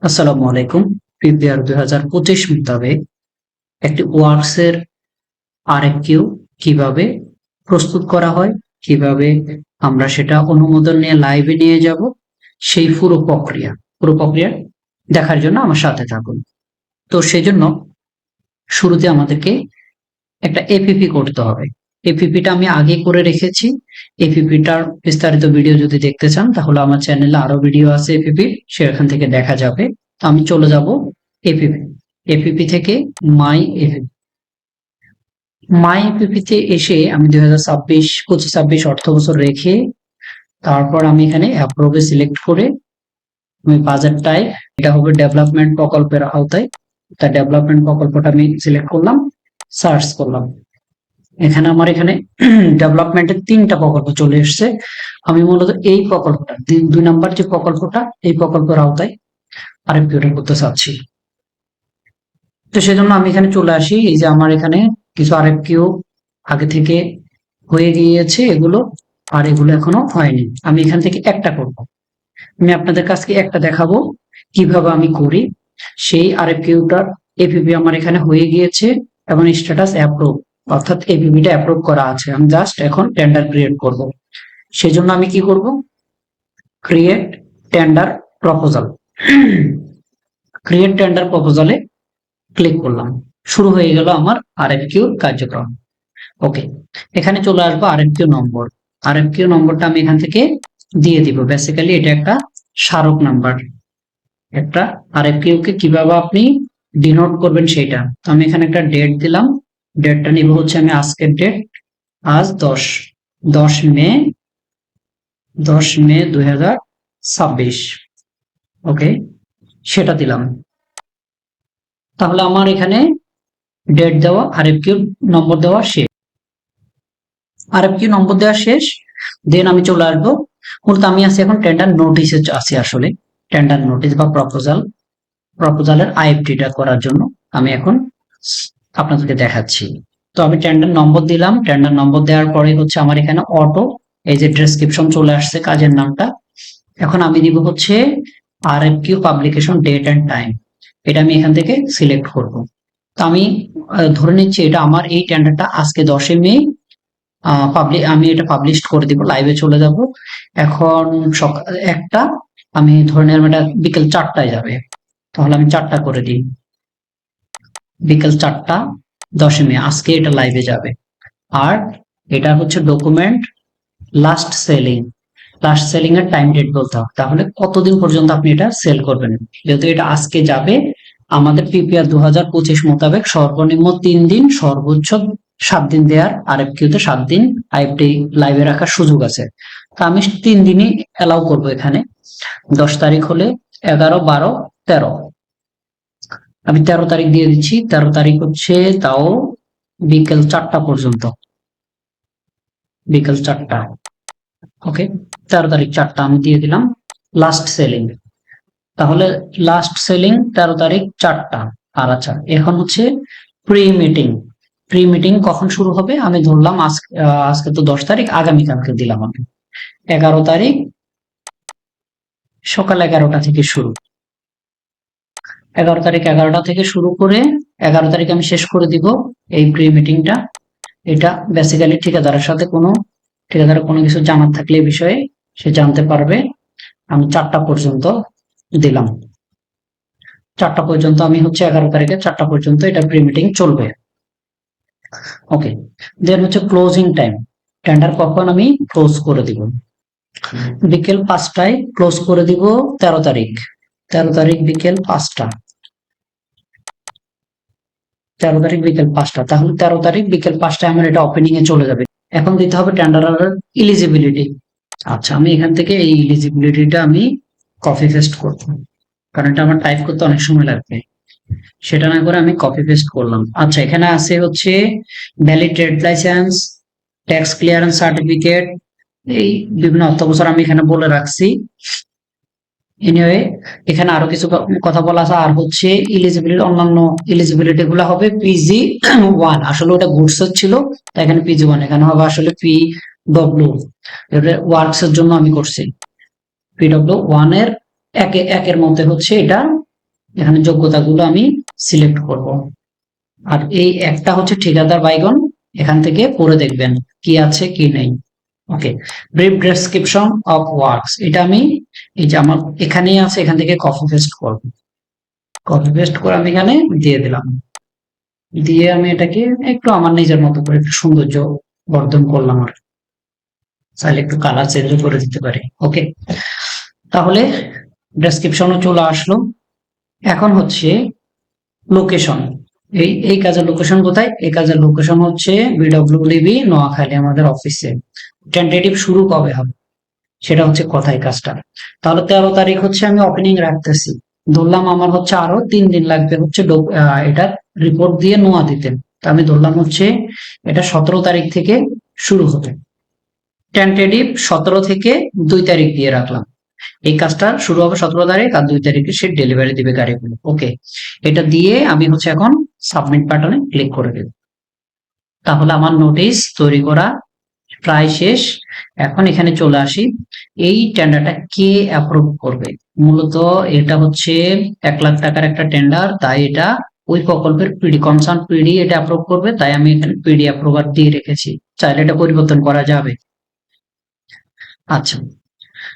আসসালামু আলাইকুম। পিপিআর 2025 মোতাবেক একটি ওয়ার্কস এর আরএফকিউ কিভাবে প্রস্তুত করা হয়, কিভাবে আমরা সেটা অনুমোদন নিয়ে লাইভে নিয়ে যাব, সেই পুরো প্রক্রিয়া দেখার জন্য আমার সাথে থাকুন। তো সেজন্য শুরুতে আমাদেরকে একটা এপিপি করতে হবে। এপিপিটা আমি আগে করে রেখেছি। এপিপিটার বিস্তারিত ভিডিও যদি দেখতে চান তাহলে আমার চ্যানেলে আরো ভিডিও আছে এপিপি, সেখান থেকে দেখা যাবে। তো আমি চলে যাব এপিপি এপিপি থেকে মাই এপিপি। মাই এপিপিতে এসে আমি 2025 অর্থ বছর রেখে তারপর আমি এখানে অ্যাপ্রুভে সিলেক্ট করে আমি বাজেট টাইপ, এটা হবে ডেভেলপমেন্ট প্রকল্পের আওতায়, তা ডেভেলপমেন্ট প্রকল্পটা আমি সিলেক্ট করলাম, সার্চ করলাম। এখানে আমার এখানে ডেভেলপমেন্টের 3টা প্রকল্প চলে এসছে। আমি মূলত এই প্রকল্পটা 2 নাম্বার যে প্রকল্পটা, এই প্রকল্পের আওতায় আরএফকিউটা করতে চাচ্ছি। তো সেজন্য আমি এখানে চলে আসি। এই যে আমার এখানে কিছু আরএফকিউ আগে থেকে হয়ে গিয়েছে এগুলো, আর এগুলো এখনো হয়নি। আমি এখান থেকে একটা করব। আমি আপনাদের কাছে একটা দেখাবো কিভাবে আমি করি। সেই আরএফকিউটার এপিপি আমার এখানে হয়ে গিয়েছে এবং স্ট্যাটাস অ্যাপ্রুভ, অর্থাৎ এপিপিটা অ্যাপ্রুভ করা আছে। আমি জাস্ট এখন টেন্ডার ক্রিয়েট করব। সেজন্য আমি কি করব, create tender proposal. Create tender প্রপোজালে ক্লিক করলাম। শুরু হয়ে গেল আমার আরএফকিউ কার্যক্রম। ওকে, এখানে চলে আসবো আরএফকিউ নম্বর। আরএফকিউ নম্বরটা আমি এখান থেকে দিয়ে দিব। বেসিক্যালি এটা একটা স্মারক নাম্বার। একটা আরএফকিউ কে কিভাবে আপনি ডিনোট করবেন সেটা। তো আমি এখানে একটা ডেট দিলাম। ডেটটা নিব হচ্ছে আমি আজকের ডেট, আজ 10 মে 2026। ওকে, সেটা দিলাম। তাহলে আমার এখানে ডেট দেওয়া, আরএফকিউ নম্বর দেওয়া শেষ। আরএফকিউ নম্বর দেওয়া শেষ। দেন আমি চলে আসবো, মূলত আমি আছি এখন টেন্ডার নোটিসে আছি। আসলে টেন্ডার নোটিস বা প্রপোজালের আইএফটিটা করার জন্য আমি এখন আপনাদেরকে দেখাচ্ছি। তো আমি টেন্ডার নম্বর দিলাম। টেন্ডার নম্বর দেওয়ার পরে হচ্ছে আমার এখানে অটো, এই যে ডেসক্রিপশন চলে আসছে কাজের নামটা। এখন আমি দিব হচ্ছে RFQ publication date and time. এটা আমি এখান থেকে সিলেক্ট করব। তো আমি ধরে নিচ্ছি এটা আমার এই টেন্ডারটা আজকে 10 মে আমি এটা পাবলিশ করে দিব, লাইভে চলে যাব। এখন সকাল একটা, আমি ধরে নিলাম এটা বিকেল 4টায় যাবে, তাহলে আমি 4টা করে দিই। বিকেল 4টা 10 মে আজকে এটা লাইভে যাবে। আর এটা হচ্ছে ডকুমেন্ট লাস্ট সেলিং এর টাইম ডেট বলতে হবে। তাহলে কতদিন পর্যন্ত আপনি এটা সেল করবেন। যেহেতু এটা আজকে যাবে, আমাদের পিপিআর 2025 মোতাবেক সর্বনিম্ন 3 দিন, সর্বোচ্চ 7 দিন দেওয়ার আরএফকিউতে 7 দিন আইএফটি লাইভে রাখার সুযোগ আছে। তো আমি 3 দিনই অ্যালাউ করব। এখানে 10 তারিখ হলে 11, 12, 13, আমি 13 তারিখ দিয়ে দিচ্ছি। 13 তারিখ হচ্ছে তাও বিকেল 4টা পর্যন্ত, বিকেল 4টা। ওকে, 13 তারিখ 4টা আমি দিয়ে দিলাম লাস্ট সেলিং। তাহলে লাস্ট সেলিং 13 তারিখ 4টা। আর আচ্ছা, এখন হচ্ছে প্রি মিটিং কখন শুরু হবে আমি ধরলাম আজকে তো 10 তারিখ, আগামীকালকে দিলাম আমি 11 তারিখ সকাল 11টা থেকে শুরু। 11 তারিখ 11টা থেকে শুরু করে 11 তারিখ আমি শেষ করে দিব এই প্রি মিটিংটা। এটা বেসিক্যালি ঠিকাদারের কোনো কিছু জানার থাকলে এই বিষয়ে সে জানতে পারবে। আমি 4টা পর্যন্ত দিলাম। 4টা পর্যন্ত আমি হচ্ছে 11 তারিখে 4টা পর্যন্ত এটা প্রি মিটিং চলবে। ওকে, দেন হচ্ছে ক্লোজিং টাইম। টেন্ডার কখন আমি ক্লোজ করে দিব, বিকেল 5টায় ক্লোজ করে দিব। 13 তারিখ বিকেল 5টা। 13 তারিখ বিকেল 5টা। তাহলে 13 তারিখ বিকেল 5টায় আমার এটা ওপেনিং এ চলে যাবে। এখন দিতে হবে টেন্ডারের এলিজিবিলিটি। আচ্ছা, আমি এখান থেকে এই এলিজিবিলিটিটা আমি কপি পেস্ট করব, কারণ এটা আমার টাইপ করতে অনেক সময় লাগবে। সেটা না করে আমি কপি পেস্ট করলাম। আচ্ছা, এখানে আছে হচ্ছে valid trade licence, tax clearance certificate, এই বিভিন্ন অর্থ বছর আমি এখানে বলে রাখছি। এনিওয়ে, এখানে আরো কিছু কথা বলা আছে। আর হচ্ছে অন্যান্য এলিজিবিলিটি গুলো হবে পিজি 1। আসলে ওটা গুডস ছিল, তাই এখানে পিজি 1। এখানে হবে আসলে পি ডব্লিউ, ওয়ার্কস এর জন্য আমি করছি। পি ডব্লিউ 1 এর একের মধ্যে হচ্ছে এটা এখানে যোগ্যতাগুলো আমি সিলেক্ট করব। আর এই একটা হচ্ছে ঠিকাদার বাইগন, এখান থেকে পড়ে দেখবেন কি আছে কি নেই। ওকে, ব্রিফ ডেসক্রিপশন অফ ওয়ার্কস, এটা আমি এই যে আমার এখানেই আছে, এখান থেকে কপি পেস্ট করব। কপি পেস্ট করে আমি এখানে দিয়ে দিলাম, দিয়ে আমি এটাকে একটু আমার নিজের মতো করে একটু সৌন্দর্য বর্ধন করলাম। আর চাইলে একটু কালার চেঞ্জ করে দিতে পারি। ওকে, তাহলে ডেসক্রিপশনও চলে আসলো। এখন হচ্ছে লোকেশন। এই কাজের লোকেশন কোথায়? এই কাজের লোকেশন হচ্ছে বিডব্লিউডিবি নোয়াখালী, আমাদের অফিসে। টেন্টেটিভ শুরু কবে হবে সেটা হচ্ছে কথাই কাজটা। তাহলে 13 তারিখ হচ্ছে আমি ওপেনিং রাখতেছি। ধরলাম আমার হচ্ছে আরো 3 দিন লাগবে হচ্ছে এটা রিপোর্ট দিয়ে নোয়া দিতে। তা আমি ধরলাম হচ্ছে এটা 17 তারিখ থেকে শুরু হবে। টেন্টেটিভ 17 থেকে 2 তারিখ দিয়ে রাখলাম। এই কাজটা শুরু হবে 17 তারিখ, আর 2 তারিখে সে ডেলিভারি দিবে গাড়িগুলো। ওকে, এটা দিয়ে আমি হচ্ছে এখন সাবমিট বাটনে ক্লিক করে দেব। তাহলে আমার নোটিশ তৈরি করা প্রায় শেষ। এখন এখানে চলে আসি, এই টেন্ডারটা কে অ্যাপ্রুভ করবে। মূলত এটা হচ্ছে 1 লাখ টাকার একটা টেন্ডার, তাই এটা ওই প্রকল্পের পিডি, কনসার্ন পিডি এটা অ্যাপ্রুভ করবে, তাই আমি এখানে পিডি অ্যাপ্রুভার দিয়ে রেখেছি। চাইলে এটা পরিবর্তন করা যাবে। আচ্ছা,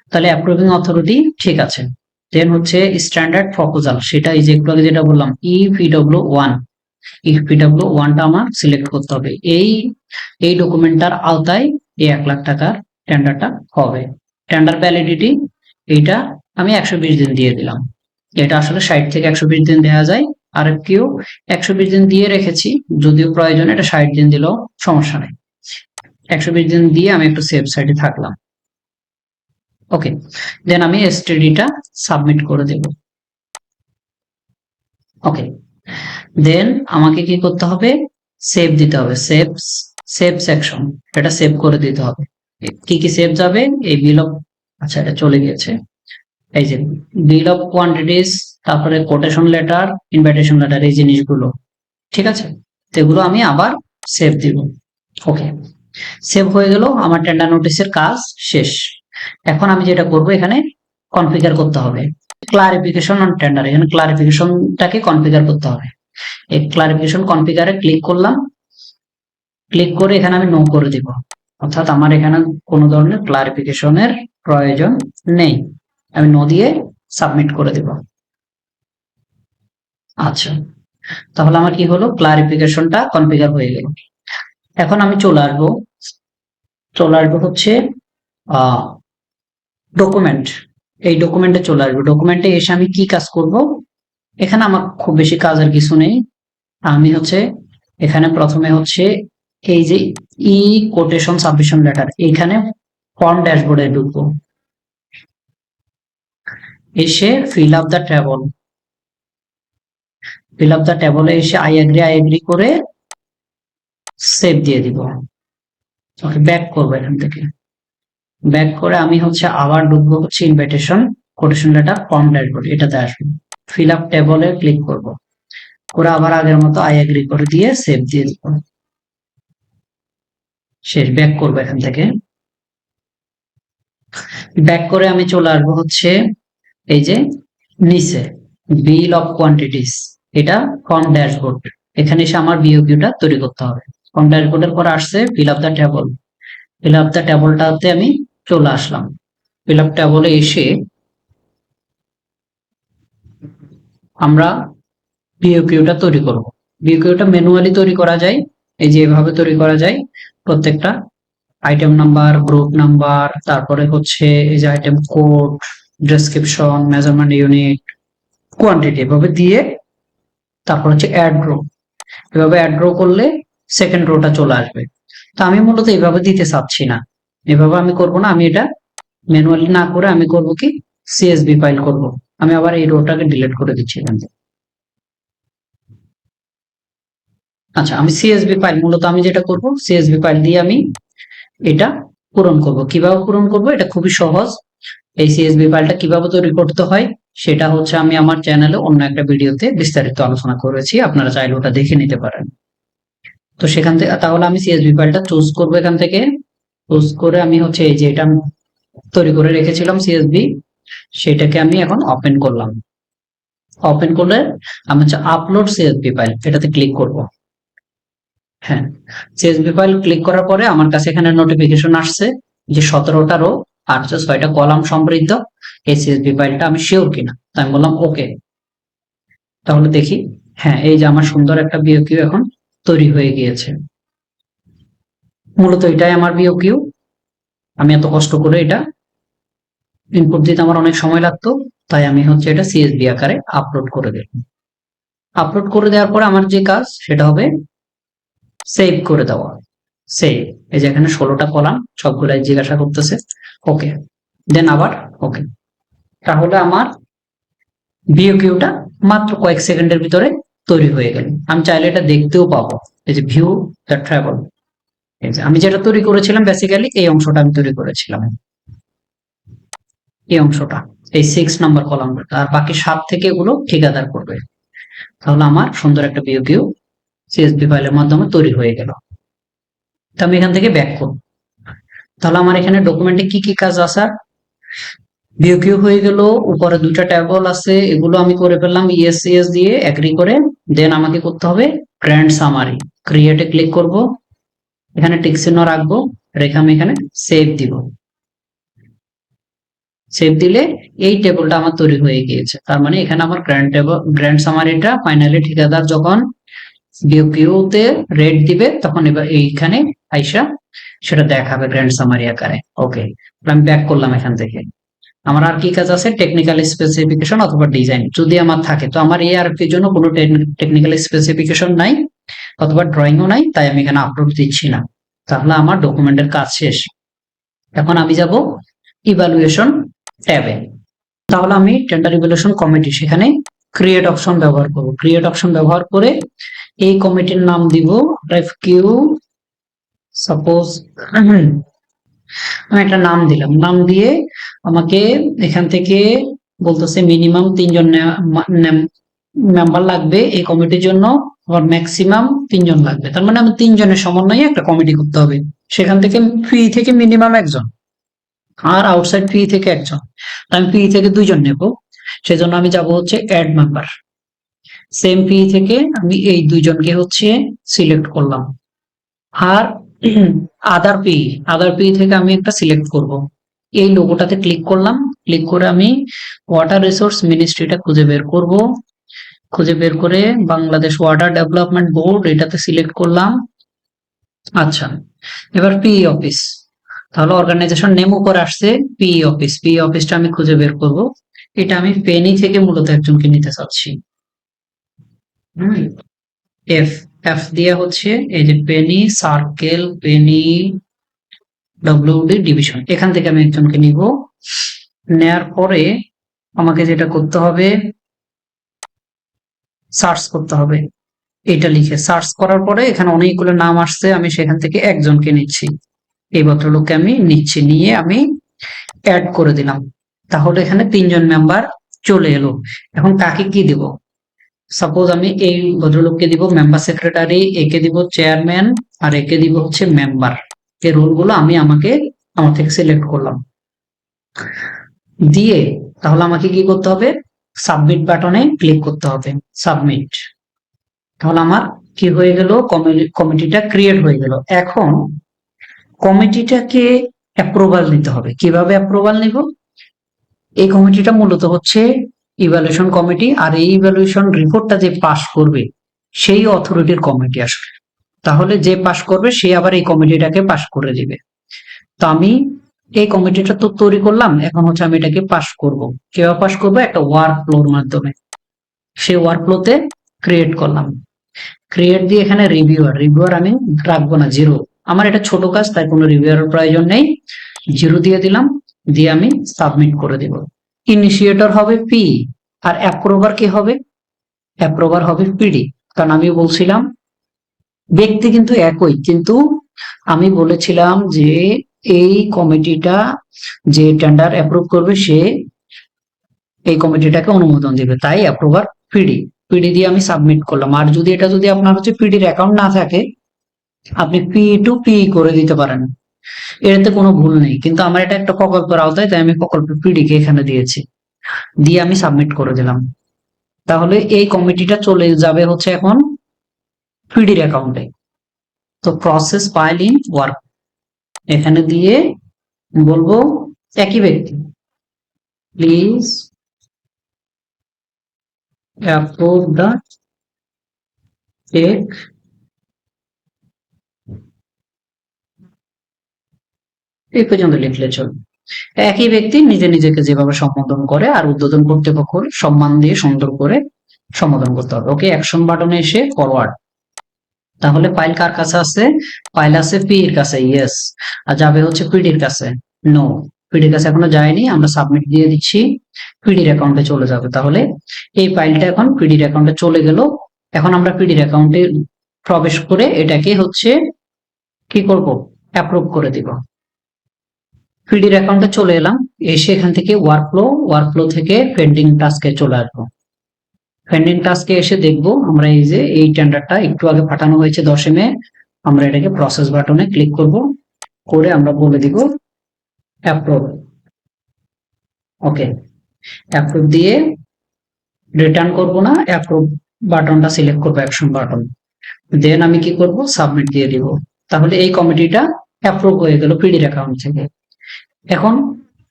তাহলে অ্যাপ্রুভিং অথরিটি ঠিক আছে। দেন হচ্ছে স্ট্যান্ডার্ড প্রপোজাল, সেটা এই যে একটু আগে যেটা বললাম EPW1, EPW1টা আমার সিলেক্ট করতে হবে। এই ডকুমেন্টটার আওতায় এই 1 লাখ টাকার টেন্ডারটা হবে। টেন্ডার ভ্যালিডিটি এইটা আমি 120 দিন দিয়ে দিলাম। এটা আসলে 60 থেকে 120 দিন দেওয়া যায়। আর কেউ 120 দিন দিয়ে রেখেছি, যদিও প্রয়োজনে এটা 60 দিন দিলেও সমস্যা নেই। 120 দিন দিয়ে আমি একটু সেফ সাইডে থাকলাম। ওকে, দেন আমি এসটিডিটা সাবমিট করে দেব। ওকে, দেন আমাকে কি করতে হবে? সেভ দিতে হবে। সেভ সেকশন, এটা সেভ করে দিতে হবে। কি কি সেভ যাবে? এই বিল অফ, আচ্ছা এটা চলে গিয়েছে। এই যে বিল অফ কোয়ান্টিটিস, তারপরে কোটেশন লেটার, ইনভাইটেশন লেটার, এই জিনিসগুলো ঠিক আছে। তো এগুলো আমি আবার সেভ দিব। ওকে, সেভ হয়ে গেল, আমার টেন্ডার নোটিশের কাজ শেষ। এখন আমি যেটা করব, এখানে কনফিগার করতে হবে ক্লারিফিকেশন অন টেন্ডার। এখানে ক্লারিফিকেশনটাকে কনফিগার করতে হবে। এই ক্লারিফিকেশন কনফিগারে ক্লিক করলাম, ক্লিক করে এখানে আমি নো করে দিব, অর্থাৎ আমার এখানে কোনো ধরনের ক্লারিফিকেশনের প্রয়োজন নেই। আমি নো দিয়ে সাবমিট করে দেব। আচ্ছা, তাহলে আমার কি হলো? ক্লারিফিকেশনটা কনফিগার হয়ে গেল। এখন আমি চলে আসবো হচ্ছে ডকুমেন্ট। এই ডকুমেন্টে চলে আসবো। ডকুমেন্টে এসে আমি কি কাজ করব? এখানে আমার খুব বেশি কাজের কিছু নেই। আমি হচ্ছে এখানে প্রথমে হচ্ছে এই যে ই কোটেশন সাবমিশন লেটার, এখানে ফর্ম ড্যাশবোর্ডে ঢুকবো। এসে fill up the table, fill up the টেবলে এসে আই এগ্রি করে সেভ দিয়ে দিব। ওকে, ব্যাক করবো। এখান থেকে ব্যাক করে আমি হচ্ছে আবার ঢুকবো হচ্ছে invitation quotation letter form dashboard, এটাতে আসবো। ফিল আপ টেবলে ক্লিক করব, করে আবার আগের মতো আই এগ্রি করে দিয়ে সেভ দিয়ে দিব। শেষ। ব্যাক করবো এখান থেকে। ব্যাক করে আমি চলে আসবো হচ্ছে এই যে নিচে বিল অফ কোয়ান্টিটিস, এটা ফর্ম ড্যাশবোর্ড। এখানে এসে আমার বিওকিউটা তৈরি করতে হবে। ফর্ম ড্যাশবোর্ডের পর আসছে fill up the table. Fill up the টেবলটাতে আমি চলে আসলাম। ফিল আপ টেবলে এসে আমরা বিওকিউটা তৈরি করব। বিওকিউটা ম্যানুয়ালি তৈরি করা যায়, এই যে এভাবে তৈরি করা যায়। প্রত্যেকটা আইটেম নাম্বার, গ্রুপ নাম্বার, তারপরে হচ্ছে এই যে item code, description, measurement unit, quantity, এভাবে দিয়ে তারপর হচ্ছে অ্যাড রো। এভাবে অ্যাড রো করলে সেকেন্ড রোটা চলে আসবে। তো আমি মূলত এইভাবে দিতে চাচ্ছি না, এভাবে আমি করব না। আমি এটা ম্যানুয়ালি না করে আমি করব কি, সিএসভি ফাইল করব। আমি আবার এই রোটাকে ডিলিট করে দিচ্ছি এখান থেকে। আচ্ছা, আমি সিএসভি ফাইল, মূলত আমি যেটা করব সিএসভি ফাইল দিয়ে আমি এটা পূরণ করব। কিভাবে পূরণ করব? এটা খুবই সহজ। এই সিএসভি ফাইলটা কিভাবে তৈরি করতে হয় সেটা হচ্ছে আমি আমার চ্যানেলে অন্য একটা ভিডিওতে বিস্তারিত আলোচনা করেছি, আপনারা চাইলে ওটা দেখে নিতে পারেন। তো সেখান থেকে তাহলে আমি সিএসভি ফাইলটা চুজ করব। এখান থেকে চুজ করে আমি হচ্ছে এই যে এটা তৈরি করে রেখেছিলাম সিএসভি, সেটাকে আমি এখন ওপেন করলাম। ওপেন করলে আমি হচ্ছে আপলোড সিএসভি ফাইল, এটাতে ক্লিক করব। হ্যাঁ, সিএসভি ফাইল ক্লিক করার পরে আমার কাছে এখানে নোটিফিকেশন আসছে যে 17টা রো আর 6টা কলাম সমৃদ্ধ এই সিএসভি ফাইলটা আমি শিওর কিনা। তাই আমি বললাম ওকে। তাহলে দেখি, হ্যাঁ এই যে আমার সুন্দর একটা বিওকিউ এখন তৈরি হয়ে গিয়েছে। মূলত এটাই আমার বিওকিউ। আমি এত কষ্ট করে এটা ইনপুট দিতে আমার অনেক সময় লাগতো, তাই আমি হচ্ছে এটা সিএসভি আকারে আপলোড করে দিলাম। আপলোড করে দেওয়ার পরে আমার যে কাজ সেটা হবে সেভ করে দেওয়া। সেভ, এই যে এখানে 16টা কলাম সবগুলাই জিজ্ঞাসা করতেছে, ওকে দেন আবার ওকে। তাহলে আমার ভিউকিউটা মাত্র কয়েক সেকেন্ডের ভিতরে তৈরি হয়ে গেল। আমি চাইলে এটা দেখতেও পাবো, এই যে ভিউ দ্য ট্রাভেল। এই যে আমি যেটা তৈরি করেছিলাম বেসিক্যালি এই অংশটা আমি তৈরি করেছিলাম, এই অংশটা, এই 6 নম্বর কলামটা, আর বাকি 7 থেকে এগুলো ঠিকাদার করবে। তাহলে আমার সুন্দর একটা ভিউকিউ সিএসভি ফাইলের মাধ্যমে তৈরি হয়ে গেল। তো আমি এখান থেকে ব্যাক করব। তাহলে আমার এখানে ডকুমেন্টে কি কি কাজ আছে, ভিউকিউ হয়ে গেল, উপরে 2টা ট্যাবল আছে, এগুলো আমি করে ফেললাম ইএস সিএস দিয়ে এগ্রি করে। দেন আমাকে করতে হবে গ্র্যান্ড সামারি, ক্রিয়েটে ক্লিক করব, এখানে টিক চিহ্ন রাখবো, রেখে আমি এখানে সেভ দিব। সেভ দিলে এই টেবিলটা আমার তৈরি হয়ে গিয়েছে। তার মানে এখানে আমার গ্র্যান্ড সামারিটা ফাইনালি ঠিকাদার যখন ভিউকিউতে রেট দিবে তখন এবার এইখানে আইসা সেটা দেখাবে গ্র্যান্ড সামারি আকারে। ওকে, আমি ব্যাক করলাম এখান থেকে। আমার আর কি কাজ আছে, টেকনিক্যাল স্পেসিফিকেশন অথবা ডিজাইন যদি আমার থাকে। তো আমার এই আর এর জন্য কোনো টেকনিক্যাল স্পেসিফিকেশন নাই অথবা ড্রয়িংও নাই, তাই আমি এখানে আপলোড দিচ্ছি না। তাহলে আমার ডকুমেন্টের কাজ শেষ। এখন আমি যাব ইভালুয়েশন ট্যাবে। তাহলে আমি টেন্ডার ইভালুয়েশন কমিটি, সেখানে ক্রিয়েট অপশন ব্যবহার করব। ক্রিয়েট অপশন ব্যবহার করে এই কমিটির নাম দিব রেফকিউ, সাপোজ আমি একটা নাম দিলাম। নাম দিয়ে আমাকে এখান থেকে বলতেছে মিনিমাম 3জন মেম্বার লাগবে এই কমিটির জন্য, আবার ম্যাক্সিমাম 3জন লাগবে। তার মানে আমি 3জনের সমন্বয়ে একটা কমিটি করতে হবে। সেখান থেকে ফি থেকে মিনিমাম 1জন আর আউটসাইড ফি থেকে 1জন। আমি ফি থেকে 2জন নেব, সেজন্য আমি যাব হচ্ছে অ্যাড মেম্বার। সেম ফি থেকে আমি এই 2জনকে হচ্ছে সিলেক্ট করলাম। আর আদার পি থেকে আমি একটা সিলেক্ট করব। এই লোগোটাতে ক্লিক করলাম, ক্লিক করে আমি ওয়াটার রিসোর্স মিনিস্ট্রিটা খুঁজে বের করব। খুঁজে বের করে বাংলাদেশ ওয়াটার ডেভেলপমেন্ট বোর্ড এটাতে সিলেক্ট করলাম। আচ্ছা, এবার পি অফিস, তাহলে অর্গানাইজেশন নেম উপরে আসছে পি অফিস। পি অফিসটা আমি খুঁজে বের করব। এটা আমি পেনি থেকে মূলত একজনকে নিতে চাচ্ছি। এফ এফ দিয়ে হচ্ছে এই যে Penney circle, Penney WD division, এখান থেকে আমি একজনকে নিব। নেয়ার পরে আমাকে যেটা করতে হবে সার্চ করতে হবে। এটা লিখে সার্চ করার পরে এখানে অনেকগুলো নাম আসছে, আমি সেখান থেকে একজনকে নিচ্ছি। এই ভদ্রলোককে আমি নিচ্ছি, নিয়ে আমি অ্যাড করে দিলাম। তাহলে এখানে 3জন মেম্বার চলে এলো। এখন কাকে কি দিব, সাপোজ আমি এই ভদ্রলোককে দিব মেম্বার সেক্রেটারি, একে দিব চেয়ারম্যান, আর একে দিব হচ্ছে মেম্বার। এই রোলগুলো আমি আমার থেকে সিলেক্ট করলাম। দিয়ে তাহলে আমাকে কি করতে হবে, সাবমিট বাটনে ক্লিক করতে হবে, সাবমিট। তাহলে আমার কি হয়ে গেল, কমিটিটা ক্রিয়েট হয়ে গেল। এখন কমিটিটাকে অ্যাপ্রুভাল নিতে হবে। কিভাবে অ্যাপ্রুভাল নিব, এই কমিটিটা মূলত হচ্ছে ইভ্যালুয়েশন কমিটি, আর এই ইভ্যালুয়েশন রিপোর্টটা যে পাস করবে সেই অথরিটির কমিটি আসবে। তাহলে যে পাস করবে সে আবার এই কমিটিটাকে পাস করে দিবে। তো আমি এই কমিটিটা তো তৈরি করলাম, এখন হচ্ছে আমি এটাকে পাস করব। কিভাবে পাস করবো, একটা ওয়ার্ক ফ্লোর মাধ্যমে। সেই ওয়ার্ক ফ্লোতে ক্রিয়েট করলাম, ক্রিয়েট দিয়ে এখানে রিভিউয়ার আমি রাখবো না, 0। আমার এটা ছোট কাজ, তাই কোনো রিভিউয়ারের প্রয়োজন নেই। 0 দিয়ে দিলাম, দিয়ে আমি সাবমিট করে দিব। ইনিশিয়েটর হবে পি, আর অ্যাপ্রুভার কি হবে, অ্যাপ্রুভার হবে পিডি। কারণ আমি বলছিলাম ব্যক্তি কিন্তু একই, কিন্তু আমি বলেছিলাম যে এই কমিটিটা যে টেন্ডার অ্যাপ্রুভ করবে সে এই কমিটিটাকে অনুমোদন দিবে, তাই অ্যাপ্রুভার পিডি। পিডি দিয়ে আমি সাবমিট করলাম। আর যদি আপনার হচ্ছে পিডির অ্যাকাউন্ট না থাকে, আপনি পি টু পি করে দিতে পারেন, এটাতে কোনো ভুল নেই। কিন্তু আমার এটা একটা প্রকল্পের আওতায়, তাই আমি প্রকল্প পিডি কে এখানে দিয়েছি, দিয়ে আমি সাবমিট করে দিলাম। তাহলে এই কমিটিটা চলে যাবে হচ্ছে এখন পিডির অ্যাকাউন্টে। তো প্রসেস ফাইল ইন ওয়ার্ক এখানে দিয়ে বলবো একই ব্যক্তি প্লিজ অ্যাপ্রুভ দ্য চেক, এই পর্যন্ত লিখলে চলবে। একই ব্যক্তি নিজে নিজেকে যেভাবে সম্বোধন করে আর উদ্বোধন কর্তৃপক্ষ সম্মান দিয়ে সুন্দর করে সম্বোধন করতে হবে। ওকে, অ্যাকশন বাটনে এসে ফরওয়ার্ড। তাহলে ফাইল কার কাছে আছে? ফাইল আছে পি এর কাছে, ইয়েস। আর যাবে হচ্ছে পিডির কাছে, নো। পিডির কাছে এখনো যায়নি, আমরা সাবমিট দিয়ে দিচ্ছি, পিডির অ্যাকাউন্টে চলে যাবে। তাহলে এই ফাইলটা এখন পিডির অ্যাকাউন্টে চলে গেল। এখন আমরা পিডির অ্যাকাউন্টে প্রবেশ করে এটাকে হচ্ছে কি করব, অ্যাপ্রুভ করে দিব। পিডির অ্যাকাউন্টে চলে এলাম, এসে এখান থেকে ওয়ার্কফ্লো থেকে পেন্ডিং টাস্কে চলে আসবো। পেন্ডিং টাস্কে এসে দেখবো আমরা এই যে এই টেন্ডারটা একটু আগে পাঠানো হয়েছে 10 মে, আমরা এটাকে প্রসেস বাটনে ক্লিক করব, করে আমরা বলে দিব অ্যাপ্রুভ। ওকে, অ্যাপ্রুভ দিয়ে রিটার্ন করব না, অ্যাপ্রুভ বাটনটা সিলেক্ট করব, অ্যাকশন বাটন। দেন আমি কি করব, সাবমিট দিয়ে দিব। তাহলে এই কমিটিটা অ্যাপ্রুভ হয়ে গেল পিডির অ্যাকাউন্ট থেকে। এখন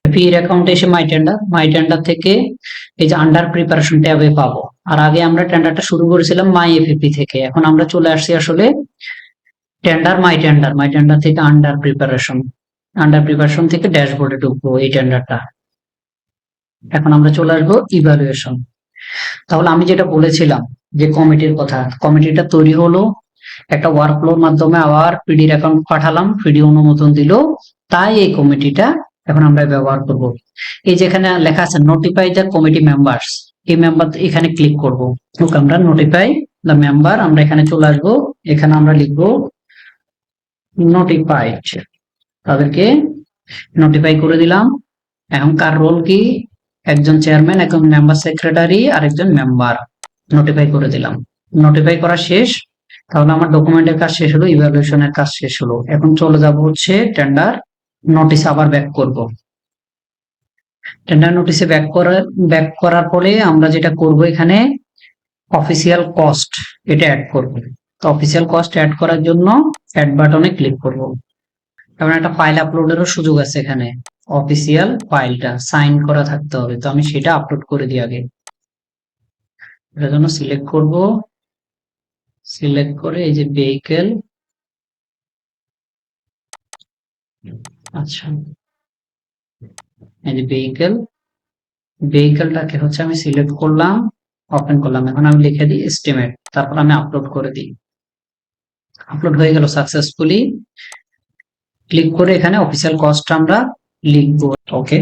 পির অ্যাকাউন্টে এসে মাই টেন্ডার থেকে এই যে আন্ডার প্রিপারেশন ট্যাবে পাবো। আর আগে আমরা টেন্ডারটা শুরু করেছিলাম মাই এফএপি থেকে, এখন আমরা চলে আসছি আসলে মাই টেন্ডার থেকে আন্ডার প্রিপারেশন থেকে ড্যাশবোর্ডে ঢুকবো এই টেন্ডারটা। এখন আমরা চলে আসবো ইভালুয়েশন। তাহলে আমি যেটা বলেছিলাম যে কমিটির কথা, কমিটিটা তৈরি হলো, একটা ওয়ার্কফ্লোর মাধ্যমে আবার পিডির অ্যাকাউন্ট পাঠালাম, পিডি অনুমোদন দিল, তাই এই কমিটিটা এখন আমরা ব্যবহার করব। এই যেখানে লেখা আছে নোটিফাই দ্য কমিটি মেম্বার্স, এই মেম্বার এখানে ক্লিক করব। ওকে, আমরা নোটিফাই দ্য মেম্বার, আমরা এখানে চলে আসবো, এখানে আমরা লিখবো নোটিফাইড, তাদেরকে নোটিফাই করে দিলাম। এখন কার রোল কি, একজন চেয়ারম্যান, একজন মেম্বার সেক্রেটারি আর একজন মেম্বার, নোটিফাই করে দিলাম। নোটিফাই করা শেষ। তাহলে আমার ডকুমেন্টের কাজ শেষ হলো, ইভ্যালুয়েশনের কাজ শেষ হলো। এখন চলে যাব হচ্ছে টেন্ডার নোটিস, আবার ব্যাক করব। টেন্ডার নোটিসে ব্যাক করার পরে আমরা যেটা করব, এখানে অফিসিয়াল কস্ট এটা অ্যাড করব। তো অফিসিয়াল কস্ট অ্যাড করার জন্য অ্যাড বাটনে ক্লিক করব। কারণ একটা ফাইল আপলোডেরও সুযোগ আছে এখানে, অফিসিয়াল ফাইলটা সাইন করা থাকতে হবে, তো আমি সেটা আপলোড করে দিই আগে। এটার জন্য সিলেক্ট করব, সিলেক্ট করে এই যে ভেহিকেল, আচ্ছা এই যে ভেহিকেলটাকে হচ্ছে আমি সিলেক্ট করলাম, ওপেন করলাম। এখন আমি লিখে দিই এস্টিমেট, তারপর আমি আপলোড করে দিই। আপলোড হয়ে গেল সাকসেসফুলি। ক্লিক করে এখানে অফিসিয়াল কস্ট আমরা লিখবো। ওকে,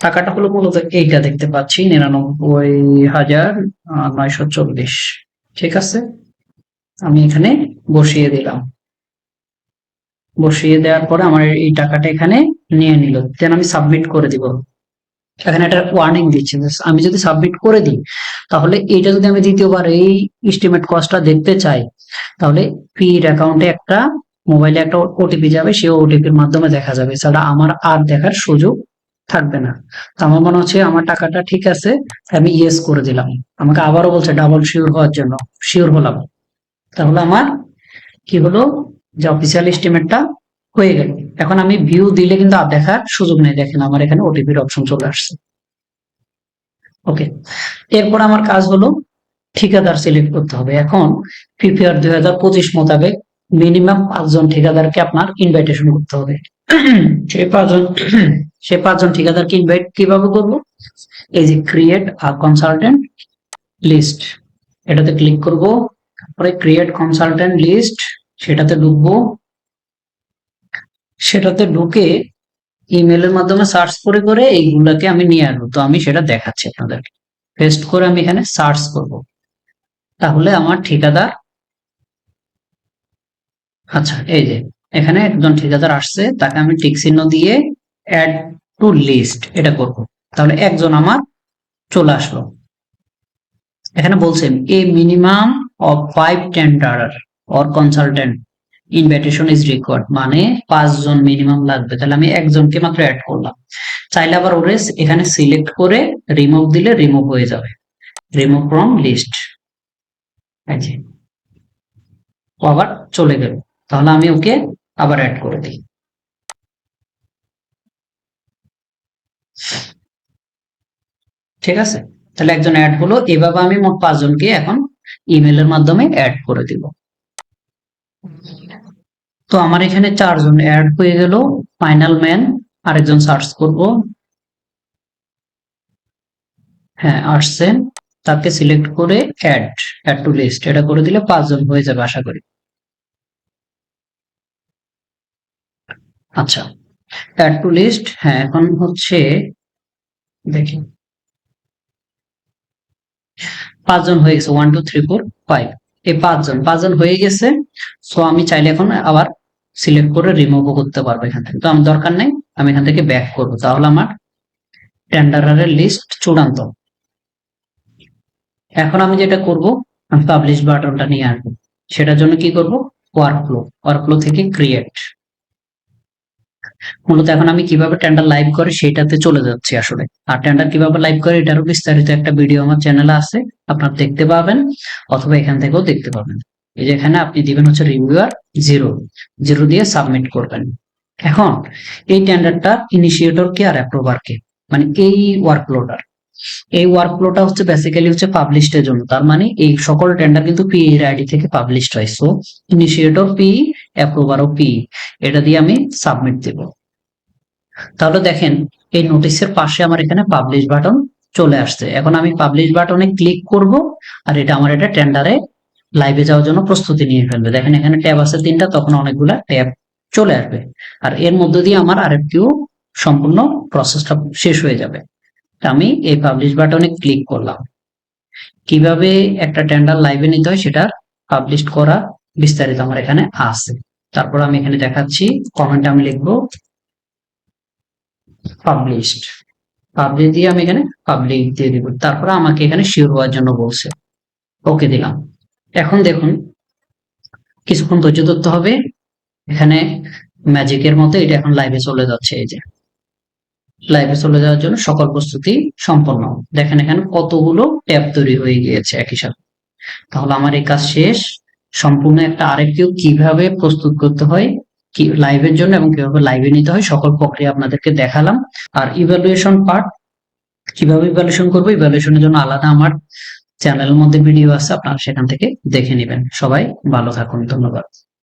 টাকাটা হলো মূলত এইটা দেখতে পাচ্ছি 99,940, ঠিক আছে। আমি এখানে বসিয়ে দিলাম, বসিয়ে দেওয়ার পরে আমার এই টাকাটা এখানে নিয়ে নিল। দেন আমি সাবমিট করে দিব। এখানে একটা ওয়ার্নিং দিচ্ছে, আমি যদি সাবমিট করে দিই তাহলে এটা যদি আমি দ্বিতীয়বার এই এস্টিমেট কস্টটা দেখতে চাই, তাহলে পির অ্যাকাউন্টে একটা মোবাইলে একটা ওটিপি যাবে, সেই ওটিপির মাধ্যমে দেখা যাবে, এছাড়া আমার আর দেখার সুযোগ থাকবে না। তো আমার মনে হচ্ছে আমার টাকাটা ঠিক আছে, আমি ইয়েস করে দিলাম। আমাকে আবারও বলছে ডাবল শিওর হওয়ার জন্য, শিওর হলাম। তাহলে আমার কি হলো, যে অফিসিয়াল এস্টিমেটটা হয়ে গেল। এখন আমি ভিউ দিলে কিন্তু আর দেখার সুযোগ নেই, দেখেন আমার এখানে ওটিপির অপশন চলে আসছে। ওকে, এরপর আমার কাজ হলো ঠিকাদার সিলেক্ট করতে হবে। এখন পিপিআর 2025 মোতাবেক মিনিমাম 5 জন ঠিকাদারকে আপনার ইনভাইটেশন করতে হবে। সেই 5 জন ঠিকাদারকে ইনভাইট কিভাবে করব, এই যে ক্রিয়েট আ কনসালটেন্ট লিস্ট, এটাতে ক্লিক করব, তারপরে ক্রিয়েট কনসালটেন্ট লিস্ট সেটাতে ঢুকবো। সেটাতে ঢুকে ইমেলের মাধ্যমে সার্চ করে করে এইগুলাকে আমি নিয়ে আসবো। তো আমি সেটা দেখাচ্ছি আপনাদেরকে, পেস্ট করে আমি এখানে সার্চ করব। তাহলে আমার ঠিকাদার, আচ্ছা এই যে এখানে একজন ঠিকাদার আসছে, তাকে আমি টিক চিহ্ন দিয়ে অ্যাড টু লিস্ট এটা করব। তাহলে একজন আমার চলে আসলো। এখানে বলছেন a minimum of 5 tenderer or consultant invitation is required, মানে 5 জন মিনিমাম লাগবে। তাহলে আমি একজনকে মাত্র অ্যাড করলাম। চাইলে আবার ওরে এখানে সিলেক্ট করে রিমুভ দিলে রিমুভ হয়ে যাবে। রিমুভ ফ্রম লিস্ট, এই যে ও আবার চলে গেল। তাহলে আমি ওকে আবার অ্যাড করে দিই। ঠিক আছে, তাহলে একজন অ্যাড হলো। এভাবে আমি মোট 5 জনকে এখন ইমেলের মাধ্যমে অ্যাড করে দিব। তো আমার এখানে 4 জন অ্যাড হয়ে গেল। ফাইনাল ম্যান আরেকজন সার্চ করব, হ্যাঁ আসছে, তাকে সিলেক্ট করে অ্যাড টু লিস্ট এটা করে দিলে 5 জন হয়ে যাবে আশা করি। আচ্ছা, অ্যাড টু লিস্ট, হ্যাঁ এখন হচ্ছে দেখি 5 জন হয়ে গেছে, 1 2 3 4 5, এই 5 জন হয়ে গেছে। সো আমি চাইলে এখন আবার সিলেক্ট করে রিমুভও করতে পারবো এখান থেকে, তো আমার দরকার নাই, আমি এখান থেকে ব্যাক করবো। তাহলে আমার টেন্ডারের লিস্ট চূড়ান্ত। এখন আমি যেটা করব, আমি পাবলিশ বাটনটা নিয়ে আসবো। সেটার জন্য কি করব, ওয়ার্কফ্লো থেকে ক্রিয়েট। মূলত এখন আমি কিভাবে টেন্ডার লাইভ করে সেটাতে চলে যাচ্ছি আসলে। আর টেন্ডার কিভাবে লাইভ করে এটারও বিস্তারিত একটা ভিডিও আমার চ্যানেলে আছে, আপনারা দেখতে পাবেন, অথবা এখান থেকেও দেখতে পাবেন। এই যে এখানে আপনি দিবেন হচ্ছে রিভিউয়ার 0 দিয়ে সাবমিট করবেন। এখন এই টেন্ডারটা ইনিশিয়েটর কে আর অ্যাপ্রুভার কে, মানে এই ওয়ার্কফ্লোটা হচ্ছে বেসিক্যালি হচ্ছে পাবলিশড এর জন্য। তার মানে এই সকল টেন্ডার কিন্তু পিই এর আইডি থেকে পাবলিশড হয়। সো ইনিশিয়েটর পিই, অ্যাপ্রুভারও পিই, এটা দিয়ে আমি সাবমিট দেব। তাহলে দেখেন এই নোটিশের পাশে আমার এখানে পাবলিশ বাটন চলে আসছে। এখন আমি পাবলিশ বাটনে ক্লিক করব, আর এটা আমার এটা টেন্ডারে লাইভে যাওয়ার জন্য প্রস্তুতি নিয়ে ফেলবে। দেখেন এখানে ট্যাব আছে 3টা, তখন অনেকগুলা ট্যাব চলে আসবে, আর এর মধ্য দিয়ে আমার আরএফকিউ সম্পূর্ণ প্রসেসটা শেষ হয়ে যাবে। আমি এই পাবলিশ বাটনে ক্লিক করলাম। কিভাবে একটা টেন্ডার লাইভে নিতে হয় সেটা পাবলিশ করা বিস্তারিত আমার এখানে আছে। তারপর আমি এখানে দেখাচ্ছি, কমেন্টে আমি লিখবো পাবলিশড, পাবলিশ দিয়ে আমি এখানে পাবলিক দিয়ে দিব। তারপরে আমাকে এখানে শিওর হওয়ার জন্য বলছে, ওকে দিলাম। এখন দেখুন কিছুক্ষণ ধৈর্য ধরতে হবে। এখানে ম্যাজিকের মতো এটা এখন লাইভে চলে যাচ্ছে। এই যে লাইভে চলে যাওয়ার জন্য সকল প্রস্তুতি সম্পন্ন। দেখেন এখানে কতগুলো ট্যাব তৈরি হয়ে গিয়েছে একই সাথে। তাহলে আমার এই কাজ শেষ। সম্পূর্ণ একটা আরএফকিউ কিভাবে প্রস্তুত করতে হয় কি লাইভের জন্য এবং কিভাবে লাইভে নিতে হয় সকল প্রক্রিয়া আপনাদেরকে দেখালাম। আর ইভ্যালুয়েশন পার্ট কিভাবে ইভ্যালুয়েশন করবো, ইভ্যালুয়েশনের জন্য আলাদা আমার চ্যানেলের মধ্যে ভিডিও আছে, আপনারা সেখান থেকে দেখে নেবেন। সবাই ভালো থাকুন, ধন্যবাদ।